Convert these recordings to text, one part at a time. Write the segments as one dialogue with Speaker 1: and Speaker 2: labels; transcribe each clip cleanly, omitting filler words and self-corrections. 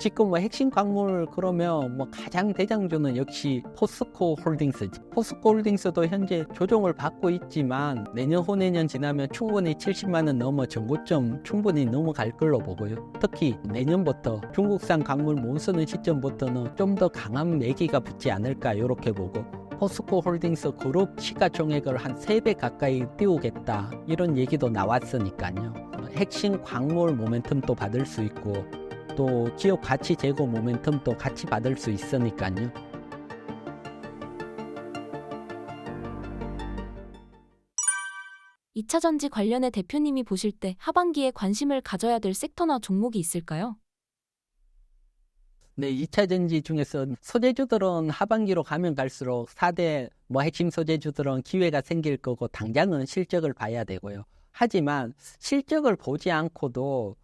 Speaker 1: 지금 뭐 핵심 광물 그러면 뭐 가장 대장주는 역시 포스코 홀딩스지. 포스코 홀딩스도 현재 조정을 받고 있지만 내년 후내년 지나면 충분히 70만 원 넘어 정고점 충분히 넘어갈 걸로 보고요. 특히 내년부터 중국산 광물 못 쓰는 시점부터는 좀 더 강한 매기가 붙지 않을까 이렇게 보고, 포스코 홀딩스 그룹 시가총액을 한 3배 가까이 띄우겠다 이런 얘기도 나왔으니까요. 핵심 광물 모멘텀도 받을 수 있고 또 기업 가치 제고 모멘텀도 같이 받을 수 있으니까요.
Speaker 2: (2차전지) 관련해 대표님이 보실 때 하반기에 관심을 가져야 될 섹터나 종목이 있을까요?
Speaker 1: 네, 2차 전지 중에서 소재주들은 하반기로 가면 갈수록 4대 핵심 소재주들은 기회가 생길 거고 당장은 실적을 봐야 되고요. 하지만 실적을 보지 않고도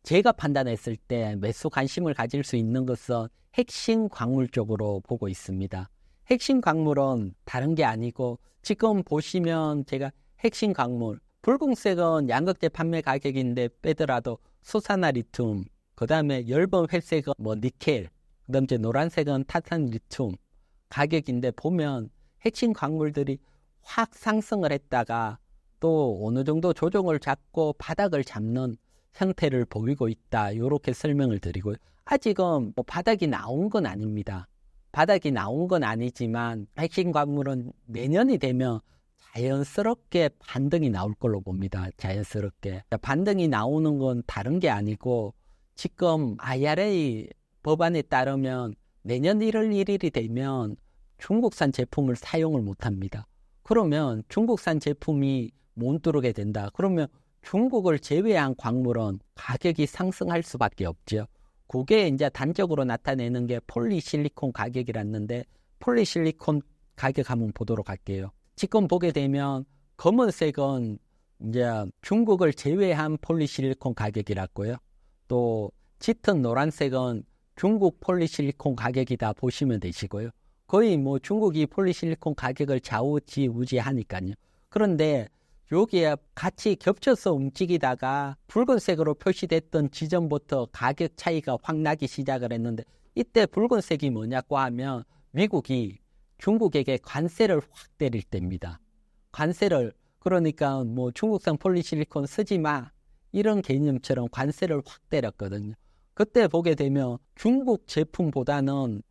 Speaker 1: 제가 판단했을 때 매수 관심을 가질 수 있는 것은 핵심 광물 쪽으로 보고 있습니다. 핵심 광물은 다른 게 아니고 지금 보시면 제가 핵심 광물, 붉은색은 양극재 판매 가격인데 빼더라도 수산화 리튬, 그 다음에 엷은 회색은 니켈, 그 다음에 노란색은 타탄 리튬 가격인데 보면 핵심 광물들이 확 상승을 했다가 또 어느 정도 조정을 잡고 바닥을 잡는 형태를 보이고 있다. 이렇게 설명을 드리고요. 아직은 바닥이 나온 건 아닙니다. 바닥이 나온 건 아니지만 핵심 광물은 내년이 되면 자연스럽게 반등이 나올 걸로 봅니다. 자연스럽게. 반등이 나오는 건 다른 게 아니고 지금 IRA 법안에 따르면 내년 1월 1일이 되면 중국산 제품을 사용을 못합니다. 그러면 중국산 제품이 못 들어오게 된다. 그러면 중국을 제외한 광물은 가격이 상승할 수밖에 없죠. 그게 이제 단적으로 나타내는 게 폴리실리콘 가격이랐는데, 폴리실리콘 가격 한번 보도록 할게요. 지금 보게 되면 검은색은 이제 중국을 제외한 폴리실리콘 가격이라고요. 또 짙은 노란색은 중국 폴리실리콘 가격이다 보시면 되시고요. 거의 중국이 폴리실리콘 가격을 좌우지우지하니까요. 그런데 여기에 같이 겹쳐서 움직이다가 붉은색으로 표시됐던 지점부터 가격 차이가 확 나기 시작을 했는데, 이때 붉은색이 뭐냐고 하면 미국이 중국에게 관세를 확 때릴 때입니다. 관세를, 그러니까 중국산 폴리실리콘 쓰지 마 이런 개념처럼 관세를 확 때렸거든요. 그때 보게 되면 중국 제품보다는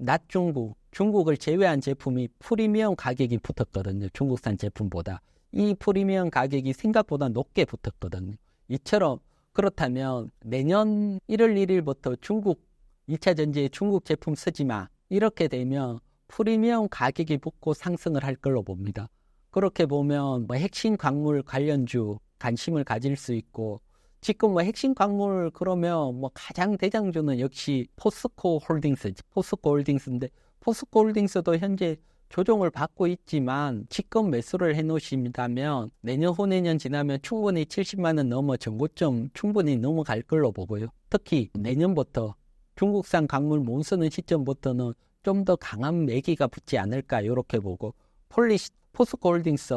Speaker 1: 중국을 제외한 제품이 프리미엄 가격이 붙었거든요. 중국산 제품보다. 이 프리미엄 가격이 생각보다 높게 붙었거든요. 이처럼 그렇다면 내년 1월 1일부터 2차 전지에 중국 제품 쓰지 마 이렇게 되면 프리미엄 가격이 붙고 상승을 할 걸로 봅니다. 그렇게 보면 핵심 광물 관련주 관심을 가질 수 있고, 지금 핵심 광물 그러면 가장 대장주는 역시 포스코 홀딩스지. 포스코 홀딩스인데 포스코 홀딩스도 현재 조정을 받고 있지만 지금 매수를 해놓으신다면 내년 후내년 지나면 충분히 70만 원 넘어 정고점 충분히 넘어갈 걸로 보고요. 특히 내년부터 중국산 광물 못 쓰는 시점부터는 좀 더 강한 매기가 붙지 않을까 이렇게 보고, 포스코 홀딩스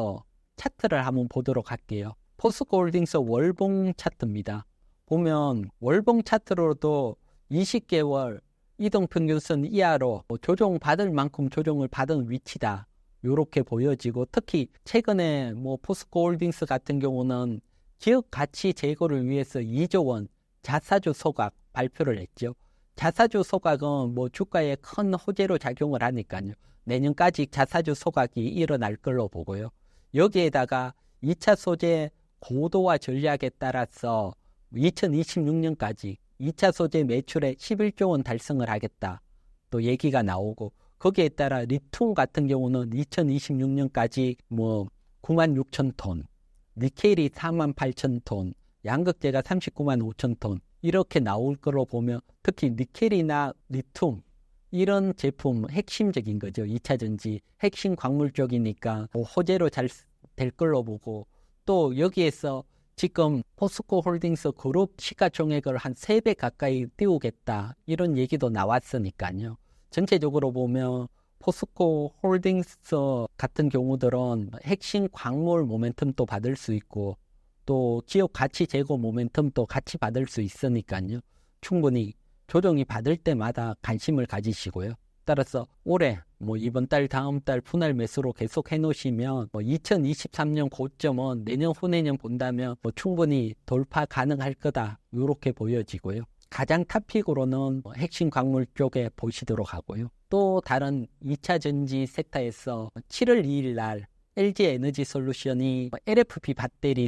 Speaker 1: 차트를 한번 보도록 할게요. 포스코 홀딩스 월봉 차트입니다. 보면 월봉 차트로도 20개월 이동평균선 이하로 조정받을 만큼 조정을 받은 위치다 이렇게 보여지고, 특히 최근에 포스코 홀딩스 같은 경우는 기업 가치 제고를 위해서 2조 원 자사주 소각 발표를 했죠. 자사주 소각은 주가에 큰 호재로 작용을 하니까요. 내년까지 자사주 소각이 일어날 걸로 보고요. 여기에다가 2차 소재 고도화 전략에 따라서 2026년까지 2차 소재 매출에 11조 원 달성을 하겠다 또 얘기가 나오고, 거기에 따라 리튬 같은 경우는 2026년까지 9만 6천 톤, 니켈이 4만 8천 톤, 양극재가 39만 5천 톤 이렇게 나올 거로 보면, 특히 니켈이나 리튬 이런 제품 핵심적인 거죠. 2차 전지 핵심 광물 쪽이니까 호재로 잘 될 걸로 보고, 또 여기에서 지금 포스코 홀딩스 그룹 시가총액을 한 3배 가까이 띄우겠다 이런 얘기도 나왔으니까요. 전체적으로 보면 포스코 홀딩스 같은 경우들은 핵심 광물 모멘텀도 받을 수 있고 또 기업 가치 제고 모멘텀도 같이 받을 수 있으니까요. 충분히 조정이 받을 때마다 관심을 가지시고요. 따라서 올해 이번 달 다음 달 분할 매수로 계속 해놓으시면 2023년 고점은 내년 후내년 본다면 충분히 돌파 가능할 거다 이렇게 보여지고요. 가장 탑픽으로는 핵심 광물 쪽에 보시도록 하고요. 또 다른 2차 전지 섹터에서 7월 2일 날 LG에너지솔루션이 LFP 배터리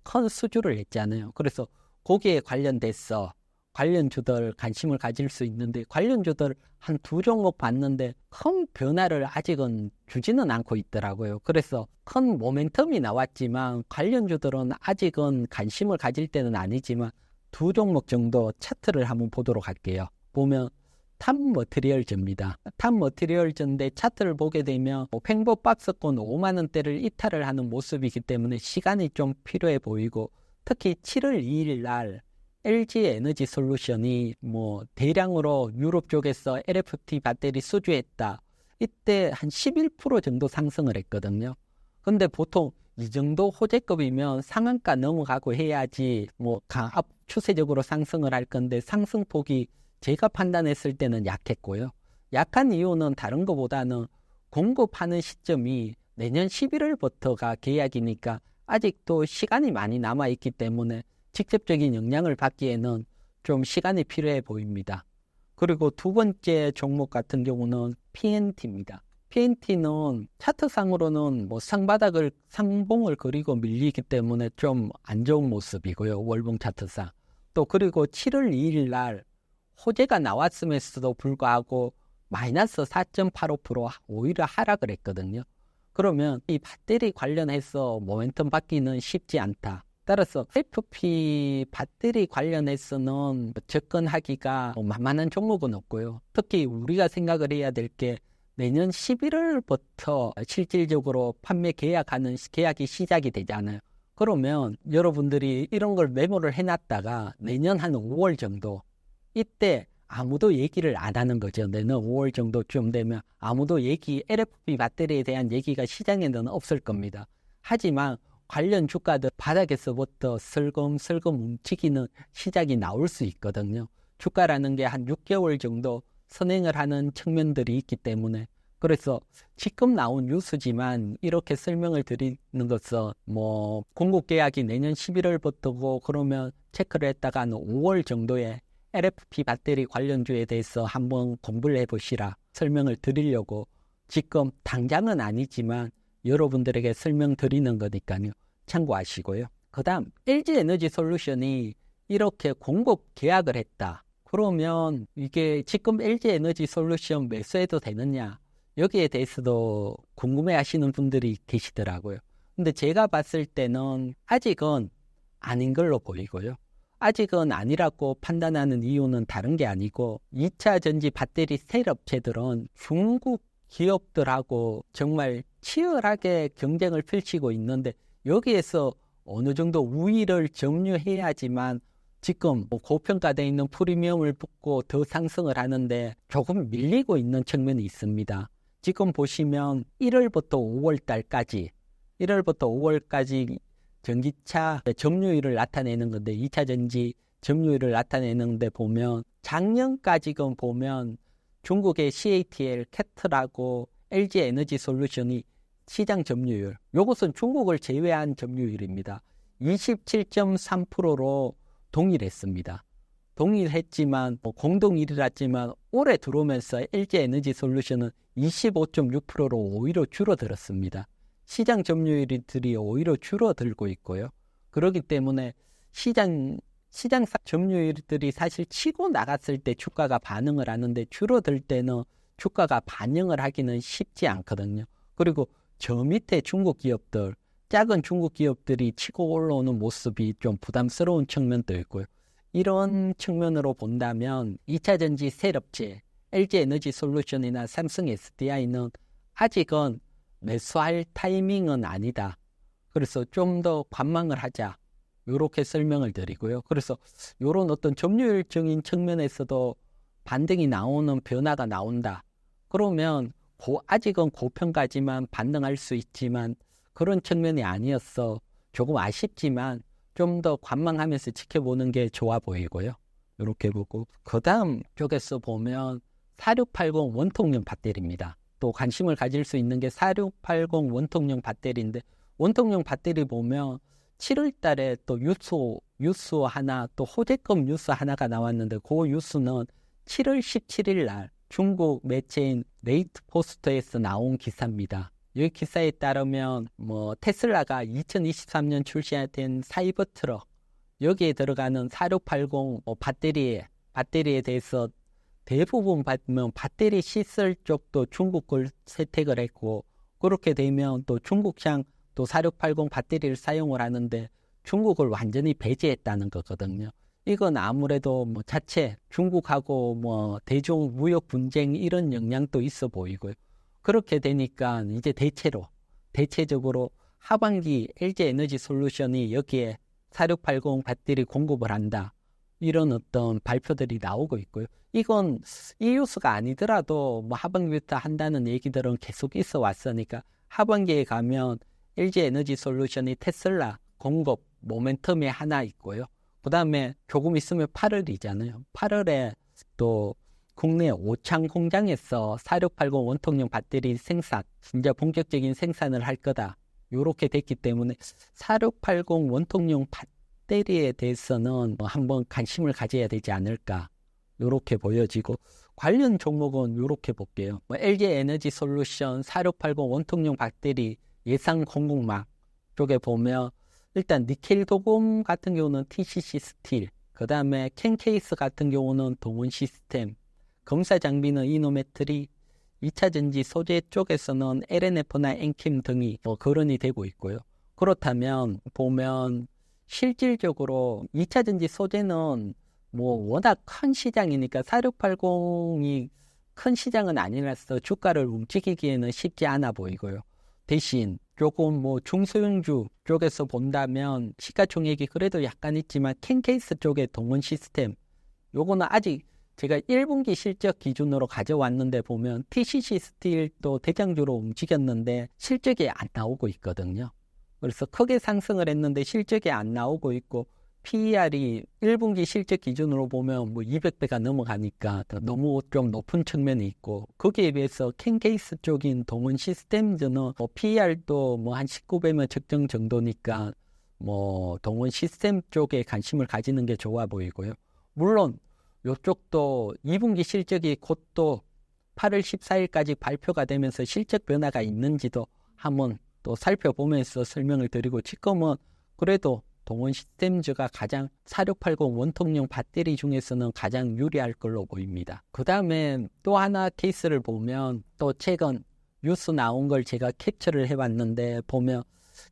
Speaker 1: 큰 수주를 했잖아요. 그래서 거기에 관련돼서 관련주들 관심을 가질 수 있는데 관련주들 한 두 종목 봤는데 큰 변화를 아직은 주지는 않고 있더라고요. 그래서 큰 모멘텀이 나왔지만 관련주들은 아직은 관심을 가질 때는 아니지만 두 종목 정도 차트를 한번 보도록 할게요. 보면 탑머티리얼즈입니다. 탑머티리얼즈인데 차트를 보게 되면 횡보 박스권 5만 원대를 이탈을 하는 모습이기 때문에 시간이 좀 필요해 보이고 특히 7월 2일 날 LG에너지솔루션이 대량으로 유럽 쪽에서 LFP 배터리 수주했다. 이때 한 11% 정도 상승을 했거든요. 근데 보통 이 정도 호재급이면 상한가 넘어가고 해야지 추세적으로 상승을 할 건데 상승폭이 제가 판단했을 때는 약했고요. 약한 이유는 다른 것보다는 공급하는 시점이 내년 11월부터가 계약이니까 아직도 시간이 많이 남아있기 때문에 직접적인 영향을 받기에는 좀 시간이 필요해 보입니다. 그리고 두 번째 종목 같은 경우는 PNT입니다. PNT는 차트상으로는 상봉을 그리고 밀리기 때문에 좀 안 좋은 모습이고요. 월봉 차트상. 또 그리고 7월 2일 날 호재가 나왔음에도 불구하고 마이너스 4.85% 오히려 하락을 했거든요. 그러면 이 배터리 관련해서 모멘텀 받기는 쉽지 않다. 따라서 LFP 배터리 관련해서는 접근하기가 만만한 종목은 없고요. 특히 우리가 생각을 해야 될 게 내년 11월부터 실질적으로 판매 계약이 시작이 되잖아요. 그러면 여러분들이 이런 걸 메모를 해놨다가 내년 한 5월 정도 이때 아무도 얘기를 안 하는 거죠. 내년 5월 정도쯤 되면 아무도 LFP 배터리에 대한 얘기가 시장에는 없을 겁니다. 하지만 관련 주가들 바닥에서부터 슬금슬금 움직이는 시작이 나올 수 있거든요. 주가라는 게 한 6개월 정도 선행을 하는 측면들이 있기 때문에 그래서 지금 나온 뉴스지만 이렇게 설명을 드리는 것은 공급 계약이 내년 11월부터고 그러면 체크를 했다가 한 5월 정도에 LFP 배터리 관련주에 대해서 한번 공부를 해보시라 설명을 드리려고 지금 당장은 아니지만 여러분들에게 설명드리는 거니까요. 참고하시고요. 그 다음 LG에너지솔루션이 이렇게 공급 계약을 했다. 그러면 이게 지금 LG에너지솔루션 매수해도 되느냐? 여기에 대해서도 궁금해하시는 분들이 계시더라고요. 근데 제가 봤을 때는 아직은 아닌 걸로 보이고요. 아직은 아니라고 판단하는 이유는 다른 게 아니고 2차 전지 배터리 셀 업체들은 중국 기업들하고 정말 치열하게 경쟁을 펼치고 있는데 여기에서 어느 정도 우위를 점유해야지만 지금 고평가되어 있는 프리미엄을 붙고 더 상승을 하는데 조금 밀리고 있는 측면이 있습니다. 지금 보시면 1월부터 5월까지 전기차 점유율을 나타내는 건데 2차 전지 점유율을 나타내는데 보면 작년까지금 보면 중국의 CATL, 캐틀하고 LG에너지솔루션이 시장 점유율, 이것은 중국을 제외한 점유율입니다. 27.3%로 동일했습니다. 동일했지만 공동 1위였지만 올해 들어오면서 LG에너지솔루션은 25.6%로 오히려 줄어들었습니다. 시장 점유율들이 오히려 줄어들고 있고요. 그렇기 때문에 시장 점유율들이 사실 치고 나갔을 때 주가가 반응을 하는데 줄어들 때는 주가가 반영을 하기는 쉽지 않거든요. 그리고 저 밑에 중국 기업들, 작은 중국 기업들이 치고 올라오는 모습이 좀 부담스러운 측면도 있고요. 이런 측면으로 본다면 2차 전지 셀업체, LG에너지솔루션이나 삼성 SDI는 아직은 매수할 타이밍은 아니다. 그래서 좀 더 관망을 하자. 이렇게 설명을 드리고요. 그래서 이런 어떤 점유율적인 측면에서도 반등이 나오는 변화가 나온다. 그러면 아직은 고평가지만 반등할 수 있지만 그런 측면이 아니었어. 조금 아쉽지만 좀 더 관망하면서 지켜보는 게 좋아 보이고요. 이렇게 보고 그 다음 쪽에서 보면 4680 원통형 배터리입니다. 또 관심을 가질 수 있는 게 4680 원통형 배터리인데 원통형 배터리 보면 7월 달에 또 뉴스 하나 또 호재급 뉴스 하나가 나왔는데 그 뉴스는 7월 17일 날 중국 매체인 레이트 포스트에서 나온 기사입니다. 이 기사에 따르면 테슬라가 2023년 출시된 사이버 트럭 여기에 들어가는 4680 배터리에 대해서 대부분 보면 배터리 시설 쪽도 중국 걸 채택을 했고 그렇게 되면 또 중국향 또 4680 배터리를 사용을 하는데 중국을 완전히 배제했다는 거거든요. 이건 아무래도 자체 중국하고 대중 무역 분쟁 이런 영향도 있어 보이고요. 그렇게 되니까 이제 대체적으로 하반기 LG 에너지 솔루션이 여기에 4680 배터리 공급을 한다. 이런 어떤 발표들이 나오고 있고요. 이건 이 뉴스가 아니더라도 하반기부터 한다는 얘기들은 계속 있어 왔으니까 하반기에 가면 LG 에너지 솔루션이 테슬라 공급 모멘텀이 하나 있고요. 그 다음에 조금 있으면 8월이잖아요. 8월에 또 국내 오창 공장에서 4680 원통형 배터리 생산, 진짜 본격적인 생산을 할 거다. 이렇게 됐기 때문에 4680 원통형 배터리에 대해서는 한번 관심을 가져야 되지 않을까. 이렇게 보여지고 관련 종목은 이렇게 볼게요. LG 에너지 솔루션 4680 원통형 배터리 예상 공급망 쪽에 보면 일단 니켈 도금 같은 경우는 TCC 스틸, 그 다음에 캔케이스 같은 경우는 동원 시스템, 검사 장비는 이노메트리, 2차 전지 소재 쪽에서는 LNF나 엔캠 등이 거론이 되고 있고요. 그렇다면 보면 실질적으로 2차 전지 소재는 워낙 큰 시장이니까 4680이 큰 시장은 아니라서 주가를 움직이기에는 쉽지 않아 보이고요. 대신 조금 중소형주 쪽에서 본다면 시가총액이 그래도 약간 있지만 캔케이스 쪽의 동원 시스템 요거는 아직 제가 1분기 실적 기준으로 가져왔는데 보면 TCC 스틸도 대장주로 움직였는데 실적이 안 나오고 있거든요. 그래서 크게 상승을 했는데 실적이 안 나오고 있고 PER이 1분기 실적 기준으로 보면 200배가 넘어가니까 너무 좀 높은 측면이 있고 거기에 비해서 캔케이스 쪽인 동원 시스템즈는 PER도 한 19배면 적정 정도니까 동원 시스템 쪽에 관심을 가지는 게 좋아 보이고요. 물론 이쪽도 2분기 실적이 곧 또 8월 14일까지 발표가 되면서 실적 변화가 있는지도 한번 또 살펴보면서 설명을 드리고 지금은 그래도 동원 시스템즈가 가장 4680 원통형 배터리 중에서는 가장 유리할 걸로 보입니다. 그 다음에 또 하나 케이스를 보면 또 최근 뉴스 나온 걸 제가 캡처를 해봤는데 보면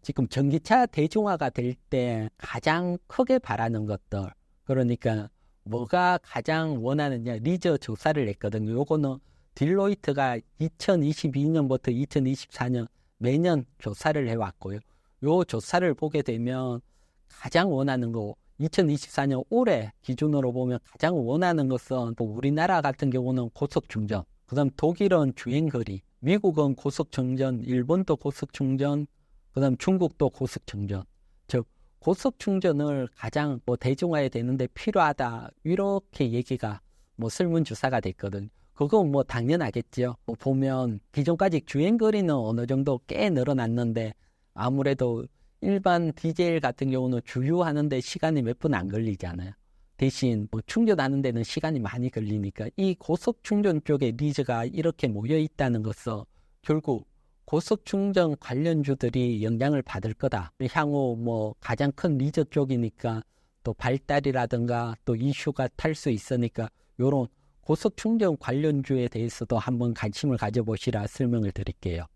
Speaker 1: 지금 전기차 대중화가 될 때 가장 크게 바라는 것들 그러니까 뭐가 가장 원하느냐 리저 조사를 했거든요. 요거는 딜로이트가 2022년부터 2024년 매년 조사를 해왔고요. 요 조사를 보게 되면 가장 원하는 거 2024년 올해 기준으로 보면 가장 원하는 것은 우리나라 같은 경우는 고속충전, 그 다음 독일은 주행거리, 미국은 고속충전, 일본도 고속충전, 그 다음 중국도 고속충전. 즉 고속충전을 가장 대중화해야 되는데 필요하다 이렇게 얘기가 설문조사가 됐거든요. 그건 당연하겠죠. 보면 기존까지 주행거리는 어느 정도 꽤 늘어났는데 아무래도 일반 디젤 같은 경우는 주유하는데 시간이 몇 분 안 걸리잖아요. 대신 충전하는 데는 시간이 많이 걸리니까 이 고속충전 쪽에 니즈가 이렇게 모여 있다는 것은 결국 고속충전 관련주들이 영향을 받을 거다. 향후 가장 큰 니즈 쪽이니까 또 발달이라든가 또 이슈가 탈 수 있으니까 이런 고속충전 관련주에 대해서도 한번 관심을 가져보시라 설명을 드릴게요.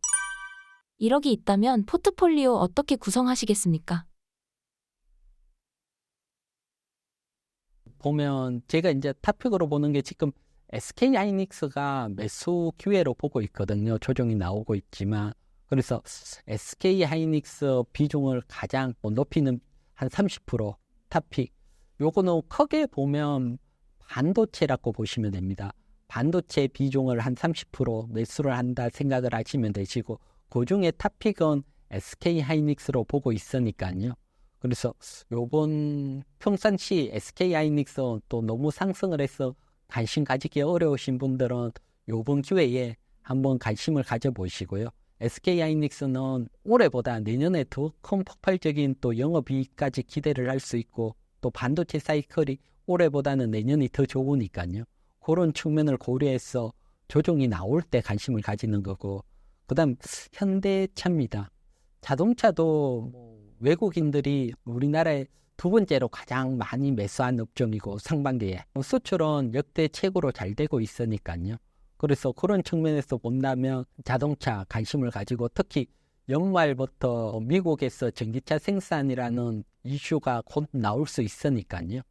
Speaker 2: 1억이 있다면 포트폴리오 어떻게 구성하시겠습니까?
Speaker 1: 보면 제가 이제 탑픽으로 보는 게 지금 SK 하이닉스가 매수 기회로 보고 있거든요. 조정이 나오고 있지만 그래서 SK 하이닉스 비중을 가장 높이는 한 30% 탑픽. 요거는 크게 보면 반도체라고 보시면 됩니다. 반도체 비중을 한 30% 매수를 한다 생각을 하시면 되시고 그 중에 탑픽은 SK 하이닉스로 보고 있으니까요. 그래서 요번 평상시 SK하이닉스 또 너무 상승을 해서 관심 가지기 어려우신 분들은 요번 기회에 한번 관심을 가져보시고요. SK하이닉스는 올해보다 내년에 더 큰 폭발적인 또 영업이익까지 기대를 할 수 있고 또 반도체 사이클이 올해보다는 내년이 더 좋으니까요. 그런 측면을 고려해서 조정이 나올 때 관심을 가지는 거고, 그 다음 현대차입니다. 자동차도 외국인들이 우리나라에 두 번째로 가장 많이 매수한 업종이고 상반기에 수출은 역대 최고로 잘 되고 있으니까요. 그래서 그런 측면에서 본다면 자동차 관심을 가지고 특히 연말부터 미국에서 전기차 생산이라는 이슈가 곧 나올 수 있으니까요.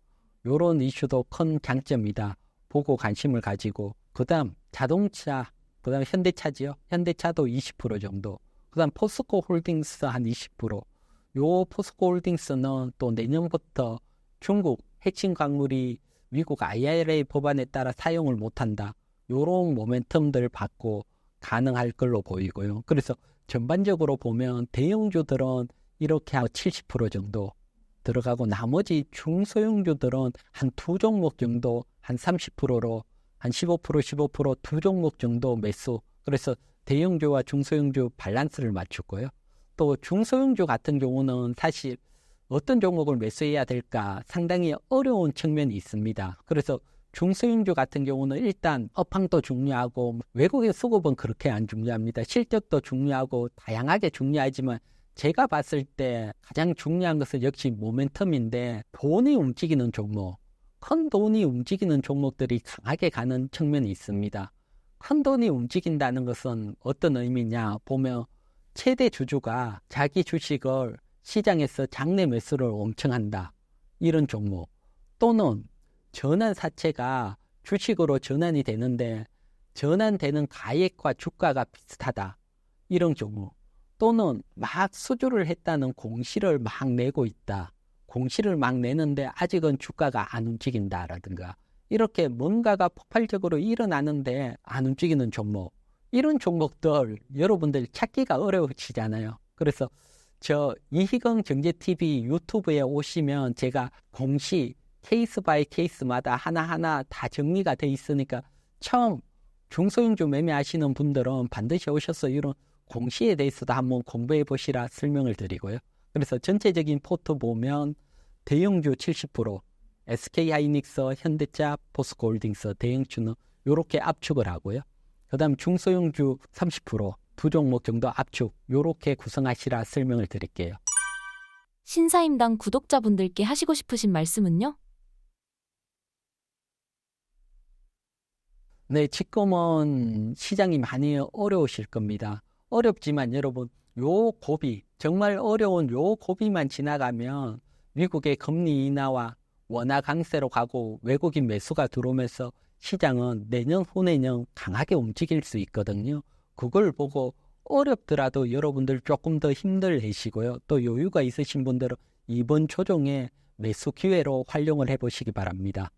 Speaker 1: 이런 이슈도 큰 장점이다 보고 관심을 가지고, 그 다음 자동차, 그 다음 현대차지요. 현대차도 20% 정도, 그 다음 포스코 홀딩스 한 20%. 요 포스코 홀딩스는 또 내년부터 중국 핵심 광물이 미국 IRA 법안에 따라 사용을 못한다. 요런 모멘텀들 받고 가능할 걸로 보이고요. 그래서 전반적으로 보면 대형주들은 이렇게 한 70% 정도 들어가고 나머지 중소형주들은 한 두 종목 정도 한 30%로 한 15%, 15%두 종목 정도 매수. 그래서 대형주와 중소형주 밸런스를 맞추고요. 또 중소형주 같은 경우는 사실 어떤 종목을 매수해야 될까 상당히 어려운 측면이 있습니다. 그래서 중소형주 같은 경우는 일단 업황도 중요하고 외국의 수급은 그렇게 안 중요합니다. 실적도 중요하고 다양하게 중요하지만 제가 봤을 때 가장 중요한 것은 역시 모멘텀인데, 돈이 움직이는 종목, 큰 돈이 움직이는 종목들이 강하게 가는 측면이 있습니다. 큰 돈이 움직인다는 것은 어떤 의미냐 보면 최대 주주가 자기 주식을 시장에서 장내 매수를 엄청 한다. 이런 종목, 또는 전환사채가 주식으로 전환이 되는데 전환되는 가액과 주가가 비슷하다. 이런 종목, 또는 막 수주를 했다는 공시를 막 내고 있다. 공시를 막 내는데 아직은 주가가 안 움직인다라든가, 이렇게 뭔가가 폭발적으로 일어나는데 안 움직이는 종목, 이런 종목들 여러분들 찾기가 어려우시잖아요. 그래서 저 이희경 경제TV 유튜브에 오시면 제가 공시 케이스 바이 케이스마다 하나하나 다 정리가 돼 있으니까 처음 중소형주 매매하시는 분들은 반드시 오셔서 이런 공시에 대해서도 한번 공부해 보시라 설명을 드리고요. 그래서 전체적인 포트 보면 대형주 70%, SK하이닉스, 현대차, 포스코홀딩스, 대형주는 이렇게 압축을 하고요. 그 다음 중소형주 30%, 두 종목 정도 압축, 이렇게 구성하시라 설명을 드릴게요.
Speaker 2: 신사임당 구독자분들께 하시고 싶으신 말씀은요?
Speaker 1: 네, 지금은 시장이 많이 어려우실 겁니다. 어렵지만 여러분, 요 고비, 정말 어려운 요 고비만 지나가면 미국의 금리 인하와 원화 강세로 가고 외국인 매수가 들어오면서 시장은 내년, 후내년 강하게 움직일 수 있거든요. 그걸 보고 어렵더라도 여러분들 조금 더 힘들내시고요. 또 여유가 있으신 분들은 이번 조정에 매수 기회로 활용을 해보시기 바랍니다.